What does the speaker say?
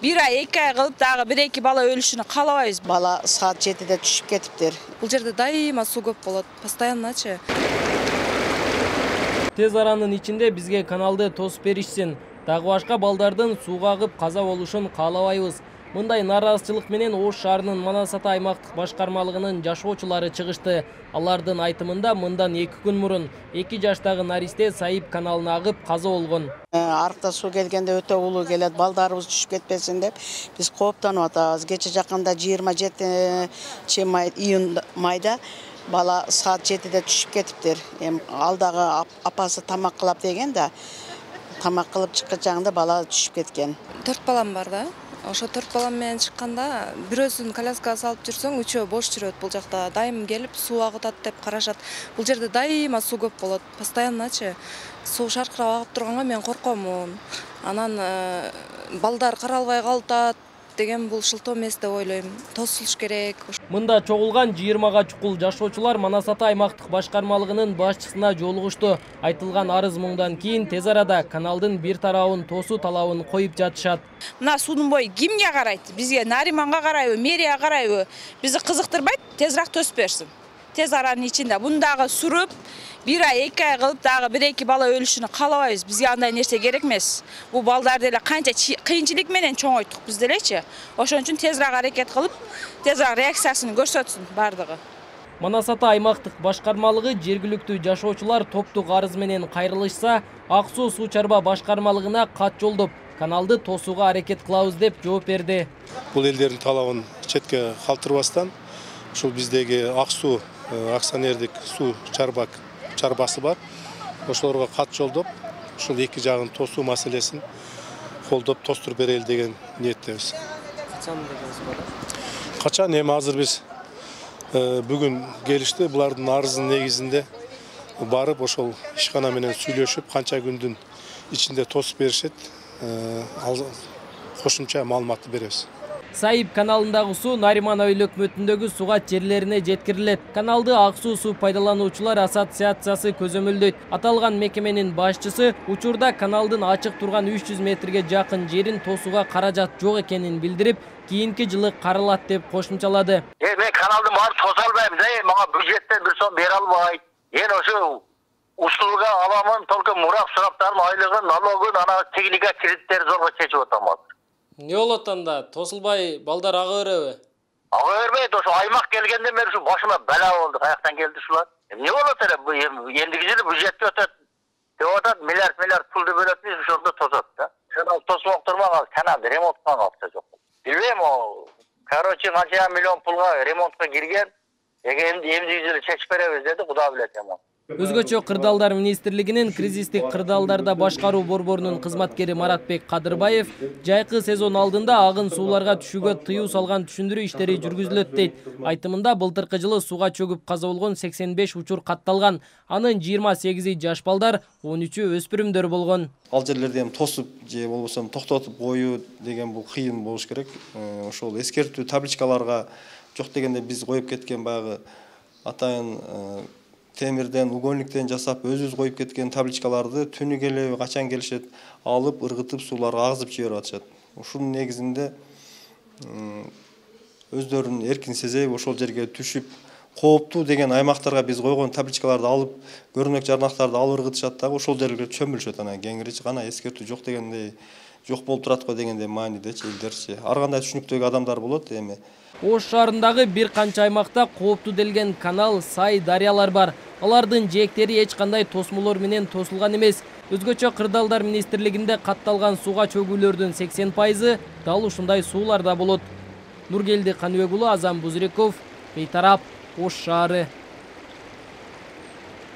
Bir ay, 2 ay kılıp dağı 1-2 bala ölüşünü kalabайбыз. Bala saat 7'de düşüp ketiptir. Бұл жерде дайыма су көп болады, постоянно-чы. Tez aranын içinde bizge kanalды тосуп беришсин. Дагы башка балдардын сууга агып каза болушун каалабайбыз. Мындай нааразычылык менен Ош шаарынын Манас Ата аймактык башкармалыгынын жашоочулары чыгышты. Алардын айтымында мындан 2 күн мурун 2 жаштагы наристе Сайып каналына агып каза болгон. Арыкта суу келгенде өтө улуу келет, балдарыбыз түшүп кетпесин деп биз кооптонуп атабыз. Кече жакында 27 июнь майда бала saat 7'de түшүп кетиптир. Алдагы апасы тамак кылап деген да, тамак кылып чыккан бала түшүп кеткен. 4 балам бар да. Ошо 4 балам менен чыкканда бирөөсүн коляскага салып жүрсөң, үчөө бош жүрөт. Бул жакта дайым келип суу агытат деп карашат. Бул жерде дайыма суу көп болот, постоянно-чы. Суу шаркырап агып турганга мен коркомун. Анан балдар каралбай калат деген бул шылтоо эмес деп ойлойм. Тосулуш керек. Мында чогулган 20га чукул жашоочулар Манас Ата аймактык башкармалыгынын башчысына жолугушту. Айтылган арыз муңдан кийин тез арада каналдын бир тарабын тосуу талабын коюп жатышат. Мына суунун бою кимге карайт? Бизге Нариманга карайбы, мэрияга карайбы? Бизди кызыктырбайт, тезирээк төсүп берсин. Тез аранын ичинде бундагы суруп 1 ay, 2 ay кылып дагы 1-2 бала ölүшүнү каалабайбыз. Бизге андай нерсе керек эмес. Бул балдар деле канча кыйынчылык менен чоңойттук биз делечи. Ошон үчүн тезирээк аракет кылып, тезирээк реакциясын көрсөтсүн бардыгы. Манас Ата аймактык башкармалыгы жергиликтүү жашоочулар топтук арыз менен кайрылышса, Ак суу суу чарба башкармалыгына кат жолдоп, каналды тосууга аракет кылабыз деп жооп берди. Бул элдердин талабын четке калтырбастан, ушул биздеги Ак суу акционердик суу чарбасы бар. Ошолорго кат жолдоп, ушул эки жагын тосуу маселесин колдоп тостуруп берели деген ниеттебиз. Качан эми азыр биз бүгүн келишти, булардын арызынын негизинде барып ошол ишкана менен сүйлөшүп, канча күндүн ичинде тосуп беришет, кошумча маалыматты беребиз. Сайып каналындагы суу Нариман айыл өкмөтүндөгү сугат жерлерине жеткирилет. Каналды Ак суу пайдалануучулар ассоциациясы көзөмөлдөйт. Аталган мекеменин башчысы учурда каналдын ачык турган 300 метрге жакын жерин тосууга каражат жок экенин билдирип, кийинки жылы каралат деп кошумчалады. Мен каналды барып тоса албайм, мага бюджеттен бир сом бере албайт. Мен ошо услуга аламын, только мурап сураптардын айлыгын, налогун, ана техника кредиттери зорго чечип атам. Не болот анда? Тосулбай балдар ага береби? Ага бербейт, ошо аймак келгенде мен ушу башыма бала болду. Каяктан келди ушулар? Не болот эле? Эндиги жылы бюджетке өтөт. Деп атат, миллиард пулду бөлөт, ошондо тосот да. Канал тосуп турмаган, каналды ремонткан акча жок. Билбейм, короче, канча миллион пулга ремонтка кирген. Эндиги жылы чечип беребиз деди, Кудай билет эми. Өзгөчө Кырдаалдар министрлигинин кризистик кырдаалдарда башкаруу борборунун кызматкери Маратбек Кадырбаев жайкы сезон алдында агын сууларга түшүүгө тыюу салган түшүндүрүү иштери жүргүзүлөт дейт. Айтымында былтыркы жылы сууга чөгүп каза болгон 85 учур катталган. Анын 28-и жаш балдар, 13-ü өспүрүмдөр болгон. Ал жерлерде тосуп же болбосо токтотуп коюу деген бул кыйын болуш керек. Ошол эскертүү табличкаларга жок дегенде биз коюп кеткен баягы атайын темирден, угольниктен жасап өзүбүз коюп кеткен табличкаларды түнү келеби, качан келишет, алып, ыргытып сууларга агызып жиберип атышат. Ушунун негизинде өздөрүн эркин сезебей ошол жерге түшүп, кооптуу деген аймактарга биз койгон табличкаларды алып, көрүнөк жарнактарды алып ыргытышат дагы ошол жерлерге чөмүлүшөт. Анан кеңири гана эскертүү жок дегендей, жок болуп турат го дегендей маанидечи элдерчи. Ар кандай түшүнүктөгү адамдар болот эми. Ош шаарындагы бир канча аймакта кооптуу делген канал, сай, дарыялар бар. Алардын жээктери эч кандай тосмолор менен тосулган эмес. Өзгөчө Кырдаалдар министрлигинде катталган сууга чөгүүлөрдүн 80% дал ушундай сууларда болот. Нургелди Каныбек уулу, Азам Бузреков, Бейтарап, Ош шаары.